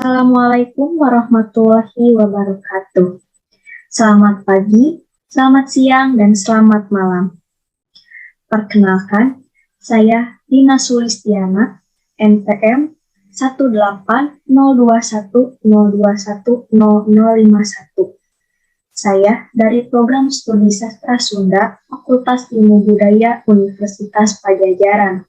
Assalamualaikum warahmatullahi wabarakatuh. Selamat pagi, selamat siang, dan selamat malam. Perkenalkan, saya Dina Sulistiana, NPM 1802102100051. Saya dari Program Studi Sastra Sunda, Fakultas Ilmu Budaya Universitas Padjadjaran.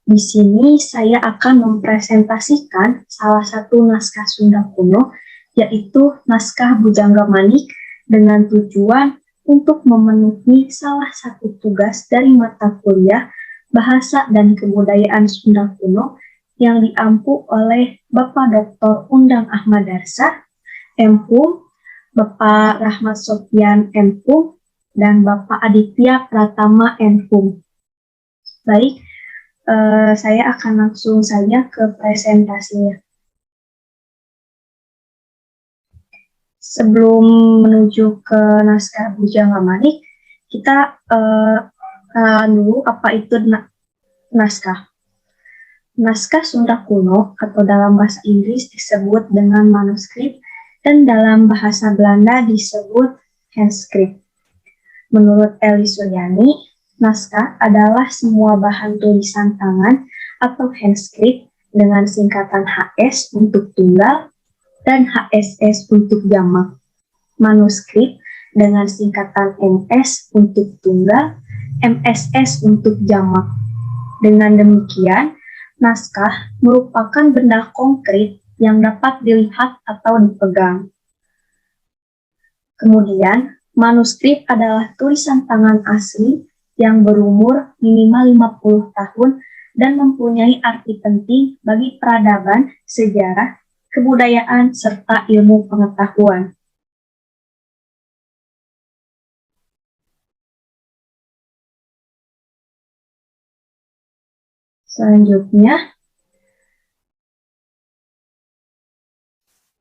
Di sini saya akan mempresentasikan salah satu naskah Sunda kuno, yaitu naskah Bujangga Manik, dengan tujuan untuk memenuhi salah satu tugas dari mata kuliah Bahasa dan Kebudayaan Sunda Kuno yang diampu oleh Bapak Dr. Undang Ahmad Darsa, M.Pum, Bapak Rahmat Sofyan, M.Pum, dan Bapak Aditya Pratama, M.Pum. Baik, saya akan langsung saja ke presentasinya. Sebelum menuju ke naskah Bujangga Manik, kita kenalan dulu apa itu naskah. Naskah Sunda kuno atau dalam bahasa Inggris disebut dengan manuskrip dan dalam bahasa Belanda disebut handscript. Menurut Eli Suryani, naskah adalah semua bahan tulisan tangan atau handscript dengan singkatan HS untuk tunggal dan HSS untuk jamak. Manuskrip dengan singkatan MS untuk tunggal, MSS untuk jamak. Dengan demikian, naskah merupakan benda konkret yang dapat dilihat atau dipegang. Kemudian, manuskrip adalah tulisan tangan asli yang berumur minimal 50 tahun dan mempunyai arti penting bagi peradaban, sejarah, kebudayaan, serta ilmu pengetahuan. Selanjutnya,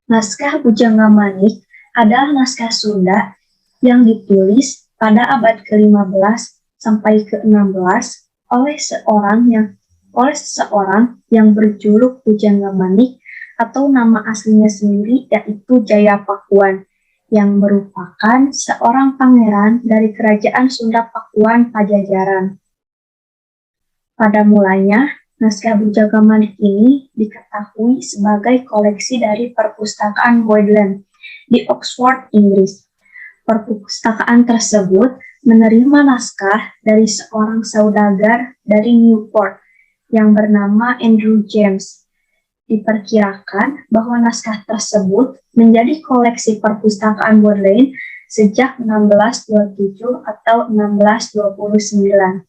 naskah Bujangga Manik adalah naskah Sunda yang ditulis pada abad ke-15 sampai ke-16 oleh seseorang yang berjuluk Bujangga Manik atau nama aslinya sendiri yaitu Jaya Pakuan, yang merupakan seorang pangeran dari kerajaan Sunda Pakuan Padjadjaran. Pada mulanya, naskah Bujangga Manik ini diketahui sebagai koleksi dari perpustakaan Bodleian di Oxford, Inggris. Perpustakaan tersebut menerima naskah dari seorang saudagar dari Newport yang bernama Andrew James. Diperkirakan bahwa naskah tersebut menjadi koleksi perpustakaan Bodleian sejak 1627 atau 1629.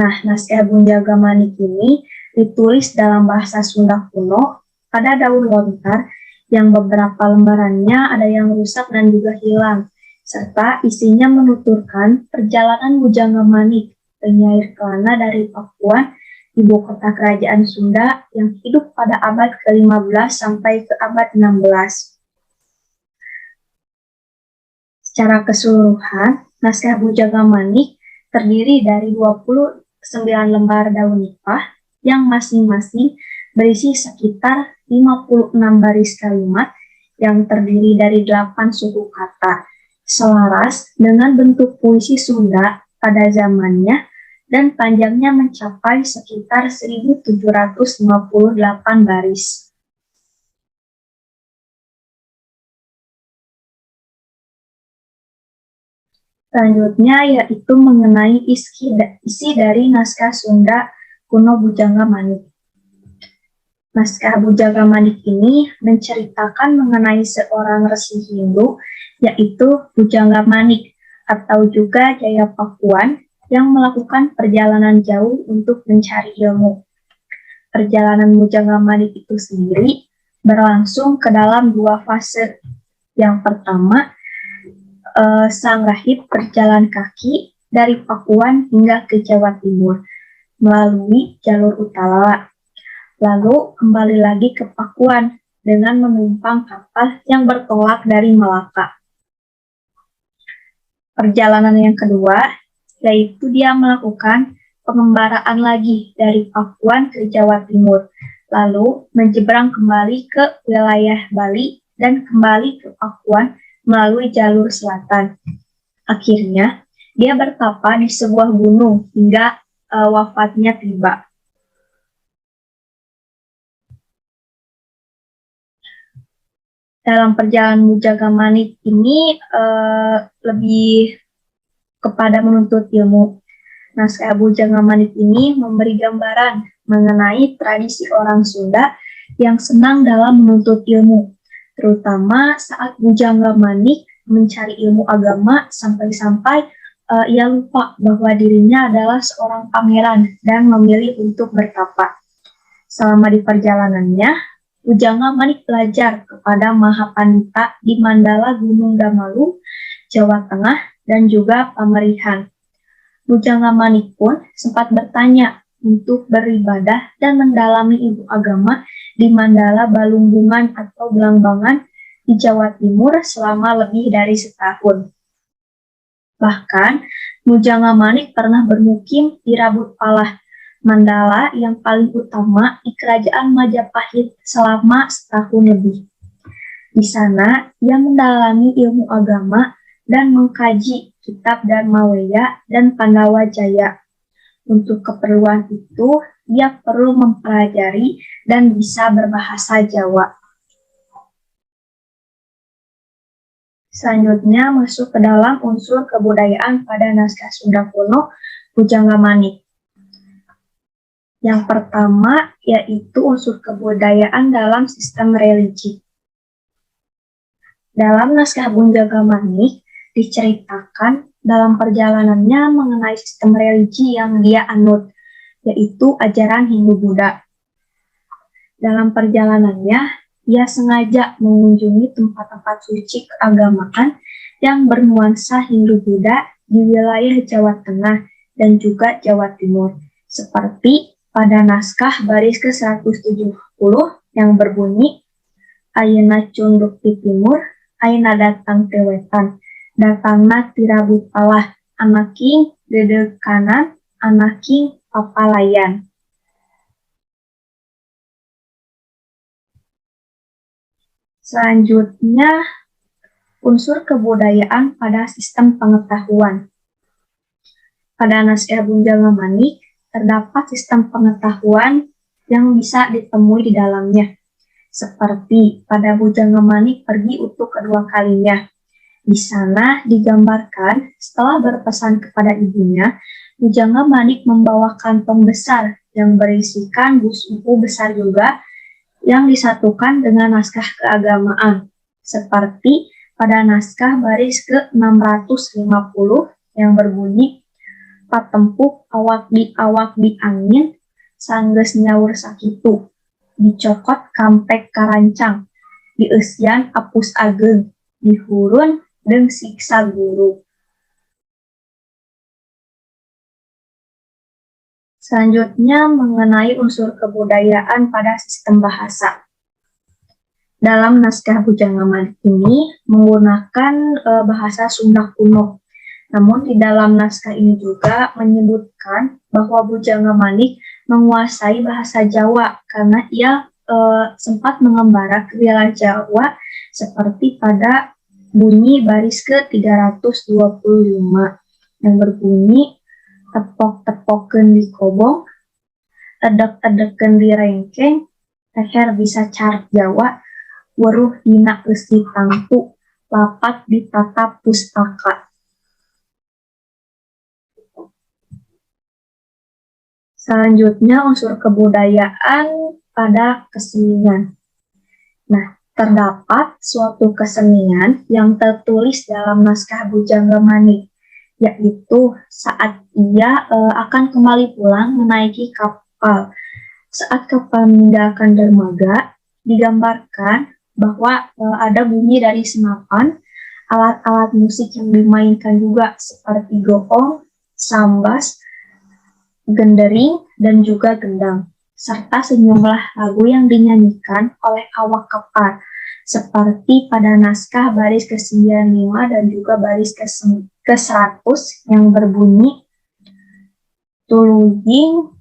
Nah, naskah Bujangga Manik ini ditulis dalam bahasa Sunda kuno pada daun lontar yang beberapa lembarannya ada yang rusak dan juga hilang, serta isinya menuturkan perjalanan Bujangga Manik, penyair kelana dari Pakuan, ibu kota kerajaan Sunda yang hidup pada abad ke-15 sampai ke abad 16. Secara keseluruhan, naskah Bujangga Manik terdiri dari 29 lembar daun nipah yang masing-masing berisi sekitar 56 baris kalimat yang terdiri dari 8 suku kata, selaras dengan bentuk puisi Sunda pada zamannya dan panjangnya mencapai sekitar 1758 baris. Selanjutnya yaitu mengenai isi dari naskah Sunda kuno Bujangga Manik. Naskah Bujangga Manik ini menceritakan mengenai seorang resi Hindu, yaitu Bujangga Manik atau juga Jaya Pakuan yang melakukan perjalanan jauh untuk mencari ilmu. Perjalanan Bujangga Manik itu sendiri berlangsung ke dalam 2 fase. Yang pertama, sang rahib berjalan kaki dari Pakuan hingga ke Jawa Timur melalui jalur utara. Lalu kembali lagi ke Pakuan dengan menumpang kapal yang bertolak dari Melaka. Perjalanan yang kedua, yaitu dia melakukan pengembaraan lagi dari Pakuan ke Jawa Timur lalu menyeberang kembali ke wilayah Bali dan kembali ke Pakuan melalui jalur selatan. Akhirnya, dia bertapa di sebuah gunung hingga wafatnya tiba. Dalam perjalanan Bujangga-Manik ini lebih kepada menuntut ilmu. Naskah Bujangga-Manik ini memberi gambaran mengenai tradisi orang Sunda yang senang dalam menuntut ilmu, terutama saat Bujangga-Manik mencari ilmu agama sampai-sampai ia lupa bahwa dirinya adalah seorang pangeran dan memilih untuk bertapa. Selama di perjalanannya, Bujangga-Manik belajar kepada Mahapandita di Mandala Gunung Damalu, Jawa Tengah, dan juga Pamerihan. Bujangga-Manik pun sempat bertanya untuk beribadah dan mendalami ilmu agama di Mandala Balunggungan atau Belambangan di Jawa Timur selama lebih dari setahun. Bahkan, Bujangga-Manik pernah bermukim di Rabut Palah, Mandala yang paling utama di Kerajaan Majapahit selama setahun lebih. Di sana, ia mendalami ilmu agama dan mengkaji kitab Dharmaweya dan Pandawa Jaya. Untuk keperluan itu, ia perlu mempelajari dan bisa berbahasa Jawa. Selanjutnya masuk ke dalam unsur kebudayaan pada naskah Sunda kuno Bujangga-Manik. Yang pertama yaitu unsur kebudayaan dalam sistem religi. Dalam naskah Bujangga-Manik diceritakan dalam perjalanannya mengenai sistem religi yang dia anut, yaitu ajaran Hindu-Buddha. Dalam perjalanannya, ia sengaja mengunjungi tempat-tempat suci keagamaan yang bernuansa Hindu-Buddha di wilayah Jawa Tengah dan juga Jawa Timur, seperti pada naskah baris ke-170 yang berbunyi, Ayeuna cunduk di timur, ayeuna datang ke wetan, datangna ti Rabut Palah, anaking dedeg kanan, anaking papalayan. Selanjutnya, unsur kebudayaan pada sistem pengetahuan. Pada naskah Bujangga-Manik, terdapat sistem pengetahuan yang bisa ditemui di dalamnya, seperti pada Bujangga-Manik pergi untuk kedua kalinya. Di sana digambarkan setelah berpesan kepada ibunya, Bujangga-Manik membawa kantong besar yang berisikan buku besar juga yang disatukan dengan naskah keagamaan, seperti pada naskah baris ke-650 yang berbunyi, Patempuk awak di angin, sanggeus nyaur sakitu, dicokot kampek karancang, dieusian apus ageng, dihurun dan siksa guru. Selanjutnya mengenai unsur kebudayaan pada sistem bahasa. Dalam naskah Bujangga-Manik ini menggunakan bahasa Sunda kuno. Namun di dalam naskah ini juga menyebutkan bahwa Bujangga-Manik menguasai bahasa Jawa karena ia sempat mengembara ke wilayah Jawa seperti pada bunyi baris ke-325 yang berbunyi, tepok-tepokeun di kobong, edek-edeken di rengkeng, leher bisa carak Jawa, weruh dina eusi tangtu, lapat ditata pustaka. Selanjutnya unsur kebudayaan pada kesenian. Nah, terdapat suatu kesenian yang tertulis dalam naskah Bujangga-Manik, yaitu saat ia akan kembali pulang menaiki kapal. Saat kapal meninggalkan dermaga, digambarkan bahwa ada bunyi dari senapan, alat-alat musik yang dimainkan juga seperti goong, sambas, gendering, dan juga gendang, serta sejumlah lagu yang dinyanyikan oleh awak kapal, seperti pada naskah baris ke-95 dan juga baris ke-100 yang berbunyi, Tuluying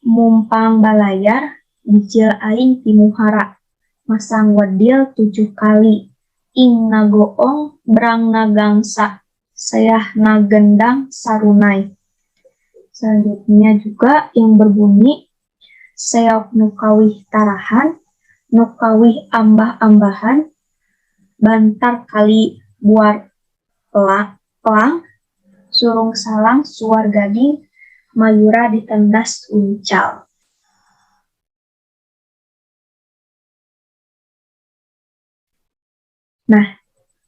mumpang balayar, bicil aing timuhara, masang wedil 7 kali, ing nagoong berang nagangsa, sayah nagendang sarunai. Selanjutnya juga yang berbunyi, seok nukawih tarahan, nukawih ambah-ambahan, bantar kali buar pelang, surung salang suar gading, mayura ditendas uncal. Nah,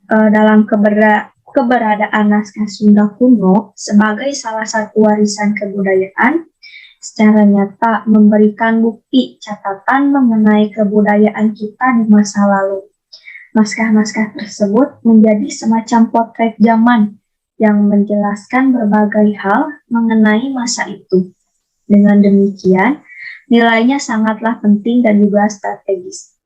dalam keberadaan naskah Sunda kuno sebagai salah satu warisan kebudayaan, secara nyata memberikan bukti catatan mengenai kebudayaan kita di masa lalu. Naskah-naskah tersebut menjadi semacam potret zaman yang menjelaskan berbagai hal mengenai masa itu. Dengan demikian, nilainya sangatlah penting dan juga strategis.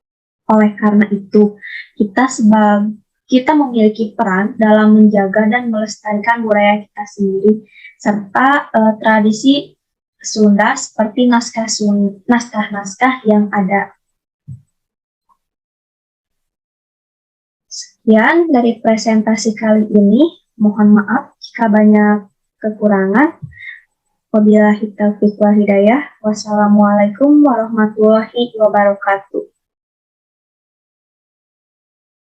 Oleh karena itu, kita memiliki peran dalam menjaga dan melestarikan budaya kita sendiri, serta tradisi Sunda seperti naskah-naskah yang ada. Sekian dari presentasi kali ini. Mohon maaf jika banyak kekurangan. Wabillahi taufiq wal hidayah. Wassalamualaikum warahmatullahi wabarakatuh.